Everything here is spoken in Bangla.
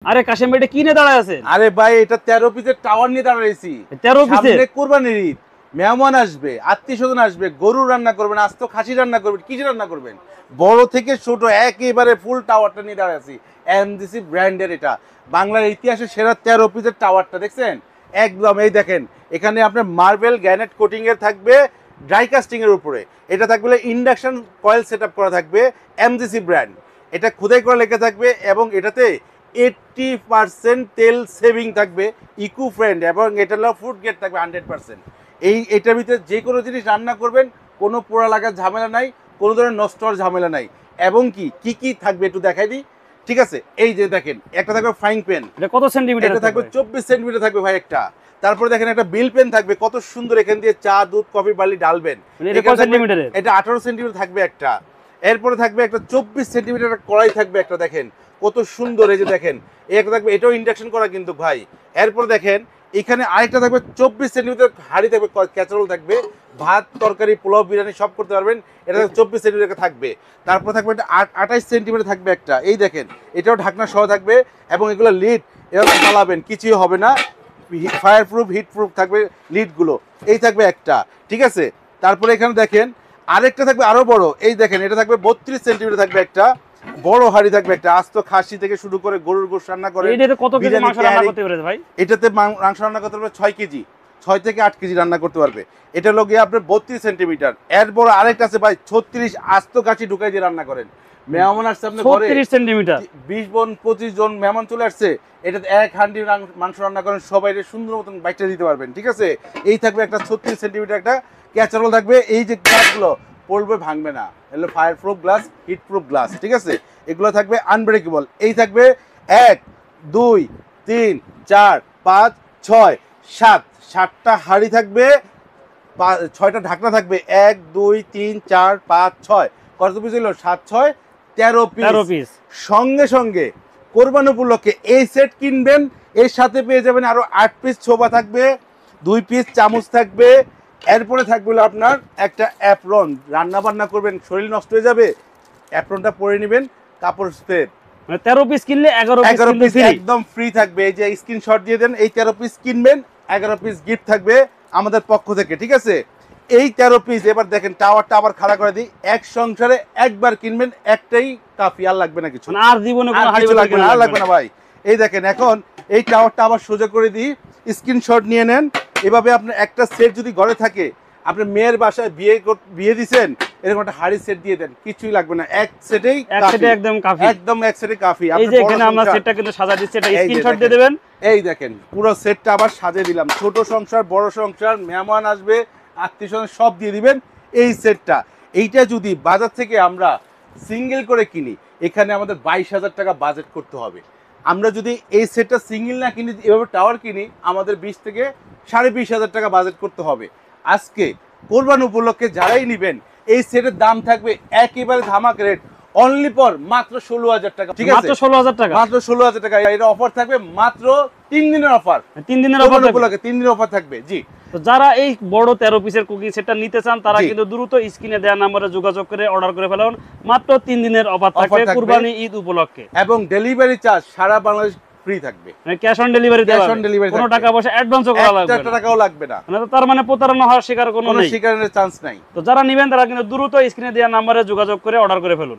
আরে কাশেম ভাই এটা কি নিয়ে দাঁড়ায় আছে? আরে ভাই এটা 13 পিসের টাওয়ার নিয়ে দাঁড়াইছি। 13 পিসের? সামনে কুরবানির ঈদ, মেহমান আসবে, আত্মীয়স্বজন আসবে, গরু রান্না করবেন, আস্ত খাসি রান্না করবেন, কি রান্না করবেন, বড় থেকে ছোট একেবারে ফুল টাওয়ারটা নিয়ে দাঁড়াইছি। এমজিসি ব্র্যান্ডের এটা বাংলার ইতিহাসে সেরা 13 পিসের টাওয়ারটা দেখছেন একদম। এই দেখেন এখানে আপনার মার্বেল গ্রানাইট কোটিং এর থাকবে, ড্রাই কাস্টিং এর উপরে এটা থাকবে ইন্ডাকশন কয়েল সেটআপ করা থাকবে, এমজিসি ব্র্যান্ড। এটা খোদাই করা লেখা থাকবে এবং এটাতে 80% তেল সেভিং থাকবে, ইকো ফ্রেন্ড, এবং এটা হলো ফুড গ্রেড থাকবে 100%। এটার ভিতরে যে কোনো জিনিস রান্না করবেন কোনো পোড়া লাগার ঝামেলা নাই, কোনো ধরনের নষ্ট হওয়ার ঝামেলা নাই। এবং কি কি থাকবে একটু দেখাই দিই, ঠিক আছে? এই যে দেখেন একটা থাকবে ফ্রাইং প্যান, এটা কত সেন্টিমিটার? এটা থাকবে 24 সেন্টিমিটার থাকবে ভাই একটা। তারপরে দেখেন একটা বিল পেন থাকবে, কত সুন্দর, এখান দিয়ে চা, দুধ, কফি, বার্লি ডালবেন। এটা কত সেন্টিমিটারের? এটা 18 সেন্টিমিটার থাকবে একটা। এরপরে থাকবে একটা 24 সেন্টিমিটার কড়াই থাকবে একটা, দেখেন কত সুন্দর। এই যে দেখেন একটা থাকবে, এটাও ইন্ডাকশন করা কিন্তু ভাই। এরপর দেখেন এখানে আরেকটা থাকবে 24 সেন্টিমিটার হাঁড়ি থাকবে, ক্যাসারোল থাকবে, ভাত, তরকারি, পোলাও, বিরিয়ানি সব করতে পারবেন। এটা 24 সেন্টিমিটার থাকবে। তারপর থাকবে একটা 28 সেন্টিমিটার থাকবে একটা, এই দেখেন এটাও ঢাকনা সহ থাকবে এবং এগুলো লিড এভাবে চালাবেন কিছুই হবে না, ফায়ার প্রুফ, হিট প্রুফ থাকবে লিডগুলো। এই থাকবে একটা, ঠিক আছে? তারপরে এখানে দেখেন আরেকটা থাকবে আরো বড়, এই দেখেন এটা থাকবে 32 সেন্টিমিটার থাকবে একটা বড় হাঁড়ি থাকবে একটা, আস্ত খাসি থেকে শুরু করে গরুর গোশত রান্না করে। এটাতে কত কেজি মাংস রান্না করতে পারে ভাই? এটাতে মাংস রান্না করতে পারবে 6 কেজি, 6 থেকে 8 কেজি রান্না করতে পারবে। এটা লোক আপনার 32 সেন্টিমিটার। এর বড় আরেকটা আছে ভাই 36, আস্ত কাছি ঢুকাই দিয়ে রান্না করেন। মেহমান আসছে আপনার ঘরে 36 সেন্টিমিটার, 20 জন 25 জন মেহমান চলে আসছে, এটাতে এক হাঁড়ি মাংস রান্না করেন, সবাই সুন্দর মতন বাইটে দিতে পারবেন, ঠিক আছে? এই থাকবে একটা 36 সেন্টিমিটার একটা ক্যাচারোল থাকবে। এই যে গ্লাসগুলো পড়বে ভাঙবে না, এগুলো fire proof glass, heat proof glass, ঠিক আছে? এগুলো থাকবে আনব্রেকেবল। এই থাকবে 1 2 3 4 5 6 7, 7টা হাঁড়ি থাকবে, 6টা ঢাকনা থাকবে, 1 2 3 4 5 6, কত পিস হলো? 7 6 13 পিস। সঙ্গে সঙ্গে কোরবানি উপলক্ষে এই সেট কিনবেন, এর সাথে পেয়ে যাবেন আরো 8 পিস ছোবা থাকবে, 2 পিস চামচ থাকবে। এরপরে থাকবে আপনার একটা অ্যাপ্রন, রান্না বান্না করবেন শরীর নষ্ট হয়ে যাবে, অ্যাপ্রনটা পরে নেবেন, কাপড় স্প্রে। মানে 13 পিস কিনলে 11 পিস একদম ফ্রি থাকবে। এই যে স্ক্রিনশট দিয়ে দেন, এই 13 পিস কিনবেন, 11 পিস গিফট থাকবে আমাদের পক্ষ থেকে, ঠিক আছে? এই 13 পিস এবার দেখেন টাওয়ারটা আবার খাড়া করে দিই, এক সংসারে একবার কিনবেন, একটাই কাফি, আর লাগবে না কিছু, আর জীবনে কোনো হাড়ি লাগবে না, আর লাগবে না ভাই। এই দেখেন এখন এই টাওয়ারটা আবার সোজা করে দিই, স্ক্রিনশট নিয়ে নেন। এভাবে আপনার একটা সেট যদি ঘরে থাকে, আপনি মেয়ের বাসায় বিয়ে দিবেন, এরকম একটা হাড়ি সেট দিয়ে দেন, কিছুই লাগবে না, এক সেটেই একদম কাফি, একদম এক সেটে কাফি। এই যে এখানে আমরা সেটটা কিন্তু সাজা দিচ্ছি, এটা স্ক্রিনশট দিয়ে দিবেন। এই দেখেন পুরো সেটটা আবার সাজিয়ে দিলাম, ছোট সংসার, বড় সংসার, মেহমান আসবে, আত্মীয়স্বজন সব দিয়ে দিবেন এই সেটটা। এইটা যদি বাজার থেকে আমরা সিঙ্গেল করে কিনি, এখানে আমাদের 22,000 টাকা বাজেট করতে হবে। আমরা যদি এই সেটটা সিঙ্গেল না কিনি, এভাবে টাওয়ার কিনি, আমাদের 20 থেকে 20,500 টাকা বাজেট করতে হবে। আজকে কোরবানি উপলক্ষে যারাই নেবেন, এই সেটের দাম থাকবে একেবারে ধামাক রেট, অনলি ফর মাত্র 16,000 টাকা, ঠিক আছে? মাত্র 16,000 টাকা, মাত্র 16,000 টাকা। এটা অফার থাকবে মাত্র 3 দিনের অফার, 3 দিনের অফার উপলক্ষে 3 দিনের অফার থাকবে। জি, তো যারা এই বড় 13 পিসের কুকিং সেটটা নিতে চান, তারা কিন্তু দ্রুত স্ক্রিনে দেওয়া নম্বরে যোগাযোগ করে অর্ডার করে ফেলুন। মাত্র 3 দিনের অফার থাকবে কুরবানি ঈদ উপলক্ষে, এবং ডেলিভারি চার্জ সারা বাংলাদেশ ফ্রি থাকবে, মানে ক্যাশ অন ডেলিভারি দেওয়া হবে, কোনো টাকা পয়সা অ্যাডভান্সও করা লাগবে না, 1 টাকাও লাগবে না। মানে তার মানে প্রতারণা হওয়ার শিকার কোনো শিকারের চান্স নাই। তো যারা নেবেন তারা কিন্তু দ্রুত স্ক্রিনে দেওয়া নম্বরে যোগাযোগ করে অর্ডার করে ফেলুন।